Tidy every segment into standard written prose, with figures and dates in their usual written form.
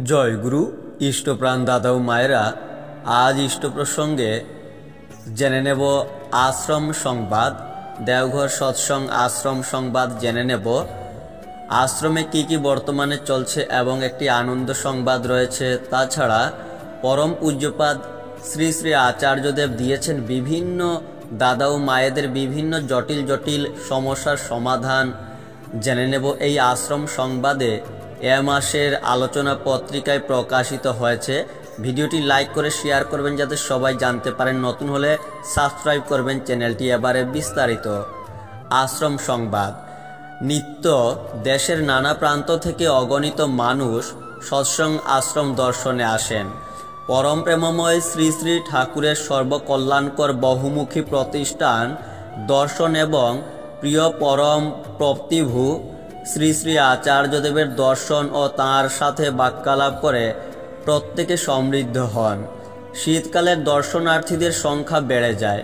জয় গুরু ইষ্টপ্রাণ দাদা ও মায়েরা, আজ ইষ্ট প্রসঙ্গে জেনে নেব আশ্রম সংবাদ। দেওঘর সৎসঙ্গ আশ্রম সংবাদ জেনে নেব। আশ্রমে কি বর্তমানে চলছে এবং একটি আনন্দ সংবাদ রয়েছে। তাছাড়া পরম পূজ্যপাদ শ্রী শ্রী আচার্যদেব দিয়েছেন বিভিন্ন দাদা ও মায়েদের বিভিন্ন জটিল জটিল সমস্যার সমাধান জেনে নেব এই আশ্রম সংবাদে। এ মাসের আলোচনা পত্রিকায় প্রকাশিত হয়েছে। ভিডিওটি লাইক করে শেয়ার করবেন যাতে সবাই জানতে পারেন। নতুন হলে সাবস্ক্রাইব করবেন চ্যানেলটি। এবারে বিস্তারিত আশ্রম সংবাদ। নিত্য দেশের নানা প্রান্ত থেকে অগণিত মানুষ সৎসঙ্গ আশ্রম দর্শনে আসেন। পরম প্রেমময় শ্রী শ্রী ঠাকুরের সর্বকল্যাণকর বহুমুখী প্রতিষ্ঠান দর্শন এবং প্রিয় পরম প্রতিভু শ্রী শ্রী আচার্যদেবের দর্শন ও তাঁর সাথে বাক্যালাপ করে প্রত্যেকে সমৃদ্ধ হন। শীতকালের দর্শনার্থীদের সংখ্যা বেড়ে যায়।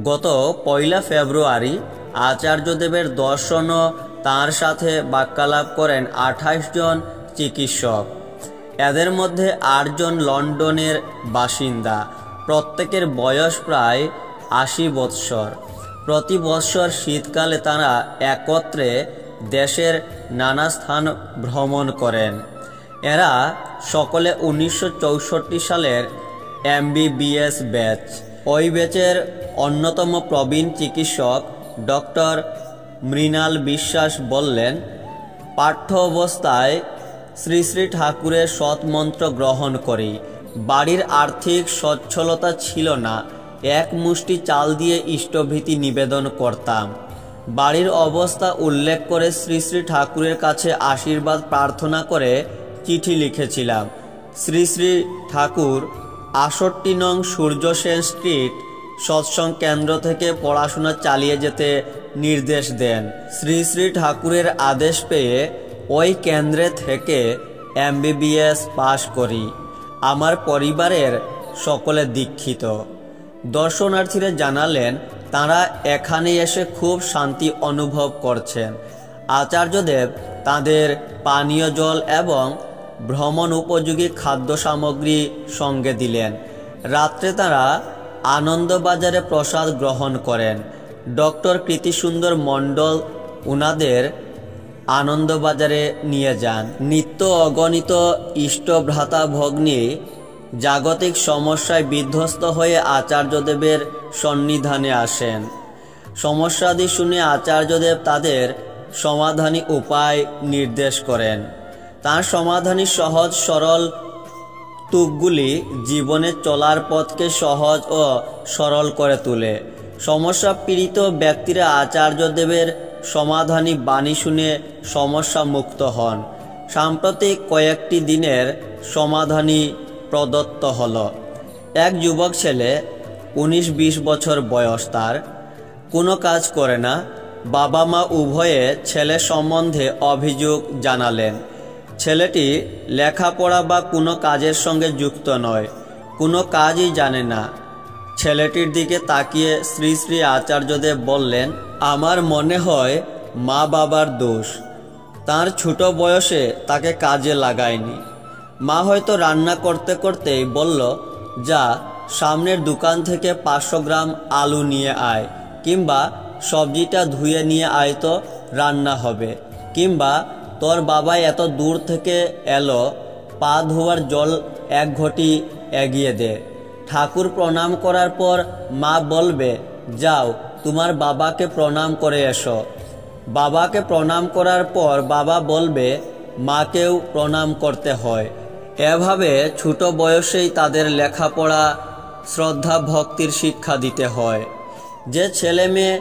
গত 1 ফেব্রুয়ারি আচার্যদেবের দর্শন ও তাঁর সাথে বাক্যালাপ করেন 28 জন চিকিৎসক। এদের মধ্যে 8 জন লন্ডনের বাসিন্দা। প্রত্যেকের বয়স প্রায় 80 বৎসর। প্রতি বৎসর শীতকালে তারা একত্রে দেশের নানা স্থান ভ্রমণ করেন। এরা সকলে 1964 সালের MBBS ব্যাচ। ওই ব্যাচের অন্যতম প্রবীণ চিকিৎসক ডক্টর মৃণাল বিশ্বাস বললেন, পাঠ্য অবস্থায় শ্রী শ্রী ঠাকুরের সৎমন্ত্র গ্রহণ করি। বাড়ির আর্থিক সচ্ছলতা ছিল না। এক মুষ্টি চাল দিয়ে ইষ্টভীতি নিবেদন করতাম। বাড়ির অবস্থা উল্লেখ করে শ্রী শ্রী ঠাকুরের কাছে আশীর্বাদ প্রার্থনা করে চিঠি লিখেছিলাম। শ্রী শ্রী ঠাকুর 68 নং সূর্য সেন স্ট্রিট সৎসঙ্গ কেন্দ্র থেকে পড়াশোনা চালিয়ে যেতে নির্দেশ দেন। শ্রী শ্রী ঠাকুরের আদেশ পেয়ে ওই কেন্দ্রে থেকে MBBS পাশ করি। আমার পরিবারের সকলে দীক্ষিত। দর্শনার্থীরা জানালেন তারা এখানে এসে খুব শান্তি অনুভব করছেন। আচার্যদেব তাদের পানীয় জল এবং ভ্রমণ উপযোগী খাদ্য সামগ্রী সঙ্গে দিলেন। রাত্রে তারা আনন্দবাজারে প্রসাদ গ্রহণ করেন। ডক্টর কৃতিসুন্দর মণ্ডল উনাদের আনন্দবাজারে নিয়ে যান। নিত্য অগণিত ইষ্টভ্রাতা ভগ্নী জাগতিক সমস্যায় বিধ্বস্ত হয়ে আচার্যদেবের সন্নিধানে আসেন। সমস্যাদি শুনে আচার্যদেব তাদের সমাধানী উপায় নির্দেশ করেন। তার সমাধানী সহজ সরল তুকগুলি জীবনে চলার পথকে সহজ ও সরল করে তোলে। সমস্যা পীড়িত ব্যক্তিরা আচার্যদেবের সমাধানী বাণী শুনে সমস্যা মুক্ত হন। সাম্প্রতিক কয়েকটি দিনের সমাধানী প্রদত্ত হল। এক যুবক ছেলে, 19-20 বছর বয়স, তার কোনো কাজ করে না। বাবা মা উভয়ে ছেলে সম্বন্ধে অভিযোগ জানালেন। ছেলেটি লেখাপড়া বা কোনো কাজের সঙ্গে যুক্ত নয়, কোনো কাজই জানে না। ছেলেটির দিকে তাকিয়ে শ্রী শ্রী আচার্যদেব বললেন, আমার মনে হয় মা বাবার দোষ। তার ছোট বয়সে তাকে কাজে লাগায়নি। মা হয়তো রান্না করতে করতেই বলল, যা সামনের দোকান থেকে 500 গ্রাম আলু নিয়ে আয়, কিংবা সবজিটা ধুয়ে নিয়ে আয় তো রান্না হবে, কিংবা তোর বাবা এত দূর থেকে এলো, পা ধোয়ার জল 1 ঘটি এগিয়ে দে। ঠাকুর প্রণাম করার পর মা বলবে, যাও তোমার বাবাকে প্রণাম করে এসো। বাবাকে প্রণাম করার পর বাবা বলবে, মাকেও প্রণাম করতে হয়। এভাবে ছোট বয়সেই তাদের লেখাপড়া, শ্রদ্ধা, ভক্তির শিক্ষা দিতে হয়। যে ছেলে মেয়ে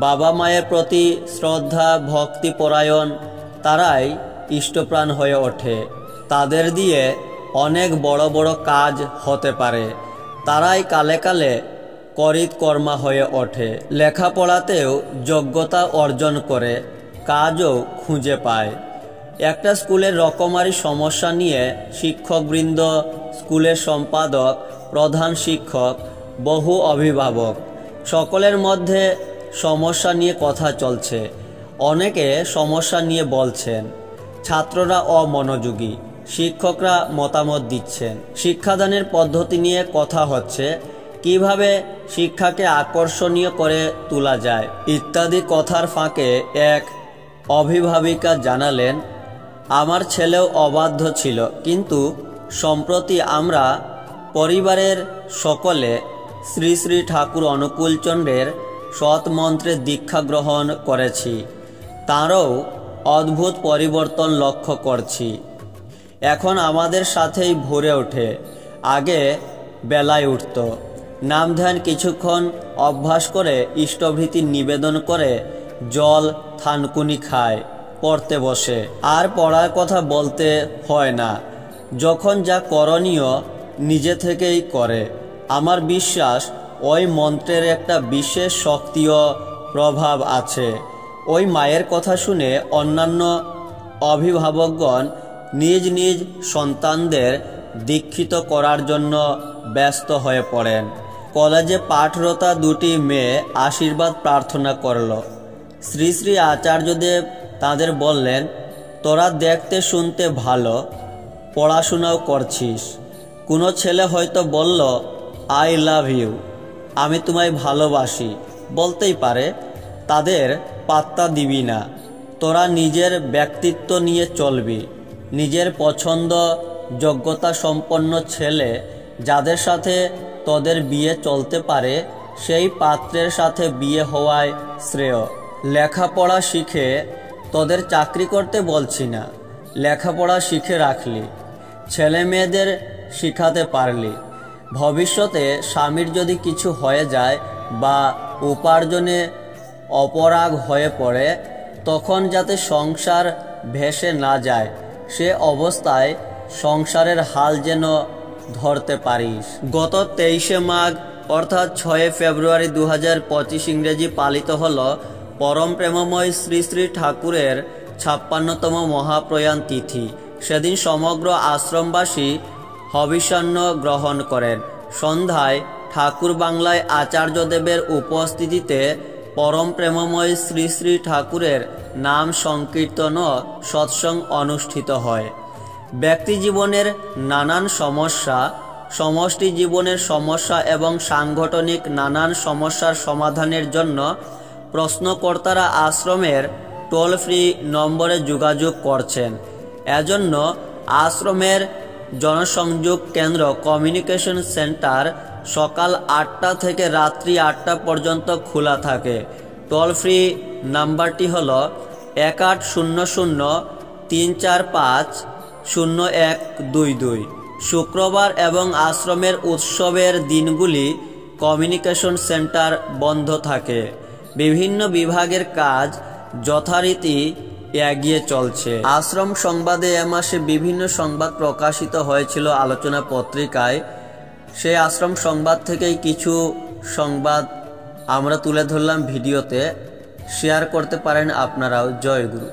বাবা মায়ের প্রতি শ্রদ্ধা, ভক্তি পরায়ণ, তারাই ইষ্টপ্রাণ হয়ে ওঠে। তাদের দিয়ে অনেক বড় বড় কাজ হতে পারে। তারাই কালে কালে করিতকর্মা হয়ে ওঠে। লেখাপড়াতেও যোগ্যতা অর্জন করে, কাজও খুঁজে পায়। একটা স্কুলের রকমারি সমস্যা নিয়ে শিক্ষকবৃন্দ, স্কুলের সম্পাদক, প্রধান শিক্ষক, বহু অভিভাবক সকলের মধ্যে সমস্যা নিয়ে কথা চলছে। অনেকে সমস্যা নিয়ে বলছেন ছাত্ররা অমনোযোগী, শিক্ষকরা মতামত দিচ্ছেন। শিক্ষাদানের পদ্ধতি নিয়ে কথা হচ্ছে, কিভাবে শিক্ষাকে আকর্ষণীয় করে তোলা যায় ইত্যাদি কথার ফাঁকে এক অভিভাবিকা জানালেন, আমার ছেলেও অবাধ্য ছিল, কিন্তু সম্প্রতি আমরা পরিবারের সকলে শ্রী শ্রী ঠাকুর অনুকূলচন্দ্রের সৎ মন্ত্রে দীক্ষা গ্রহণ করেছি। তাঁরও অদ্ভুত পরিবর্তন লক্ষ্য করছি। এখন আমাদের সাথেই ভরে ওঠে, আগে বেলায় উঠত, নাম ধ্যান কিছুক্ষণ অভ্যাস করে ইষ্টভৃতি নিবেদন করে জল থানকুনি খায়, পড়তে বসে, আর পড়ার কথা বলতে হয় না। যখন যা করণীয় নিজে থেকেই করে। আমার বিশ্বাস ওই মন্ত্রের একটা বিশেষ শক্তি ও প্রভাব আছে। ওই মায়ের কথা শুনে অন্যান্য অভিভাবকগণ নিজ নিজ সন্তানদের দীক্ষিত করার জন্য ব্যস্ত হয়ে পড়েন। কলেজে পাঠরতা দুটি মেয়ে আশীর্বাদ প্রার্থনা করল। শ্রী শ্রী আচার্যদেব তাদের বললেন, তোরা দেখতে শুনতে ভালো, পড়াশোনাও করছিস। কোনো ছেলে হয়তো বলল, আই লাভ ইউ, আমি তোমায় ভালোবাসি, বলতেই পারে। তাদের পাত্তা দিবি না। তোরা নিজের ব্যক্তিত্ব নিয়ে চলবি। নিজের পছন্দ যোগ্যতা সম্পন্ন ছেলে যাদের সাথে তোদের বিয়ে চলতে পারে, সেই পাত্রের সাথে বিয়ে হওয়ায় শ্রেয়। লেখাপড়া শিখে তোদের চাকরি করতে বলছি না, লেখাপড়া শিখে রাখলি, ছেলে মেয়েদের শিখাতে পারলি। ভবিষ্যতে স্বামীর যদি কিছু হয়ে যায় বা উপার্জনে অপরাগ হয়ে পড়ে, তখন যাতে সংসার ভেসে না যায়, সে অবস্থায় সংসারের হাল যেন ধরতে পারিস। গত 23শে মাঘ অর্থাৎ 6 ফেব্রুয়ারি 2025 ইংরেজি পালিত হল পরম প্রেমময় শ্রী শ্রী ঠাকুরের 56তম মহাপ্রয়াণ তিথি। সেদিন সমগ্র আশ্রমবাসী হবিষ্যান্ন গ্রহণ করেন। সন্ধ্যায় ঠাকুর বাংলায় আচার্যদেবের উপস্থিতিতে পরম প্রেমময় শ্রী শ্রী ঠাকুরের নাম সংকীর্তন ও সৎসঙ্গ অনুষ্ঠিত হয়। ব্যক্তি জীবনের নানান সমস্যা, সমষ্টি জীবনের সমস্যা এবং সাংগঠনিক নানান সমস্যার সমাধানের জন্য প্রশ্নকর্তারা আশ্রমের টোল ফ্রি নম্বরে যোগাযোগ করছেন। এজন্য আশ্রমের জনসংযোগ কেন্দ্র কমিউনিকেশন সেন্টার সকাল 8টা থেকে রাত্রি 8টা পর্যন্ত খোলা থাকে। টোল ফ্রি নাম্বারটি হল 1800-345-0122। শুক্রবার এবং আশ্রমের উৎসবের দিনগুলি কমিউনিকেশন সেন্টার বন্ধ থাকে। বিভিন্ন বিভাগের কাজ যথারীতি এগিয়ে চলছে। আশ্রম সংবাদে এ মাসে বিভিন্ন সংবাদ প্রকাশিত হয়েছিল আলোচনা পত্রিকায়। সেই আশ্রম সংবাদ থেকেই কিছু সংবাদ আমরা তুলে ধরলাম ভিডিওতে। শেয়ার করতে পারেন আপনারাও। জয় গুরু।